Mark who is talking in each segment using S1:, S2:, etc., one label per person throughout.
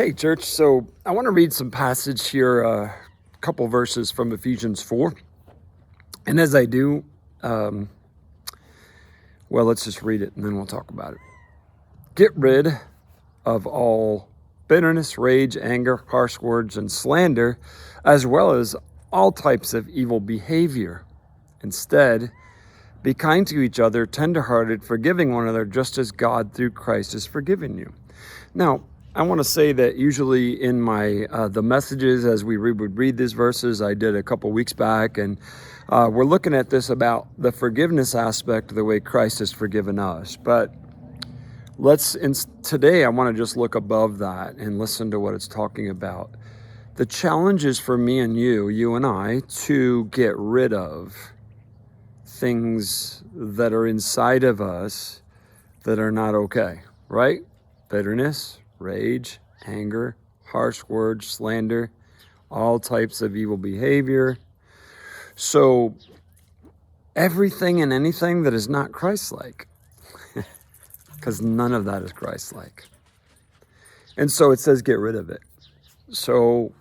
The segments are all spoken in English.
S1: Hey, church. So I want to read some passage here, a couple verses from Ephesians 4. And as I do, let's just read it and then we'll talk about it. Get rid of all bitterness, rage, anger, harsh words, and slander, as well as all types of evil behavior. Instead, be kind to each other, tenderhearted, forgiving one another, just as God through Christ has forgiven you. Now, I want to say that usually in my the messages as we would read these verses, I did a couple weeks back, and we're looking at this about the forgiveness aspect of the way Christ has forgiven us. But today I want to just look above that and listen to what it's talking about. The challenge is for me and you and I, to get rid of things that are inside of us that are not okay, right? Bitterness, rage, anger, harsh words, slander, all types of evil behavior. So everything and anything that is not Christ-like, because none of that is Christ-like. And so it says get rid of it. So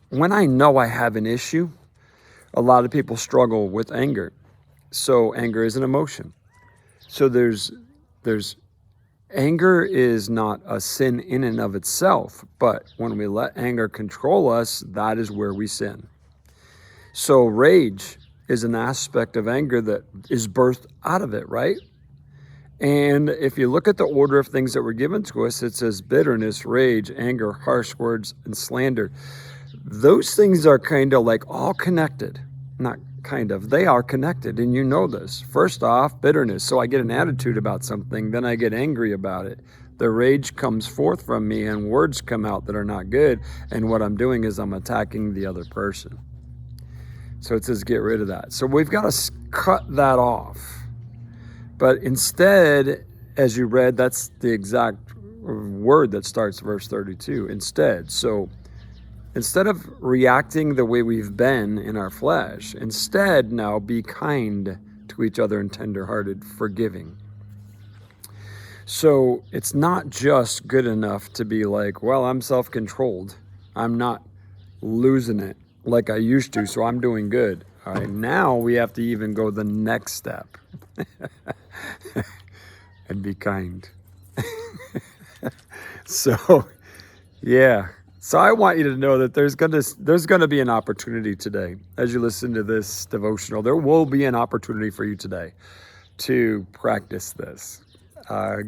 S1: when I know I have an issue, a lot of people struggle with anger. So anger is an emotion. So there's anger is not a sin in and of itself, but when we let anger control us, that is where we sin. So rage is an aspect of anger that is birthed out of it, right? And if you look at the order of things that were given to us, it says bitterness, rage, anger, harsh words, and slander. Those things are kind of like all connected. Not kind of, they are connected, and you know this. First off, bitterness. So I get an attitude about something, then I get angry about it. The rage comes forth from me and words come out that are not good, and what I'm doing is I'm attacking the other person. So it says get rid of that. So we've got to cut that off. But instead, as you read, that's the exact word that starts verse 32, instead. So instead of reacting the way we've been in our flesh, instead now be kind to each other and tenderhearted, forgiving. So it's not just good enough to be like, well, I'm self-controlled. I'm not losing it like I used to, so I'm doing good. All right, now we have to even go the next step and be kind. So, yeah. So I want you to know that there's gonna be an opportunity today as you listen to this devotional. There will be an opportunity for you today to practice this.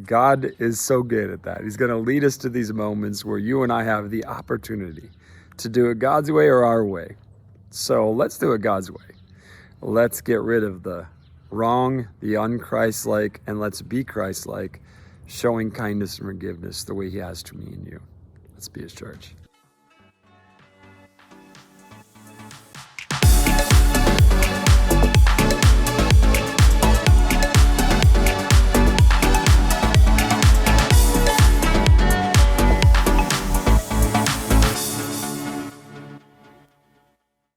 S1: God is so good at that. He's going to lead us to these moments where you and I have the opportunity to do it God's way or our way. So let's do it God's way. Let's get rid of the wrong, the unchristlike, and let's be Christ-like, showing kindness and forgiveness the way He has to me and you. Let's be His church.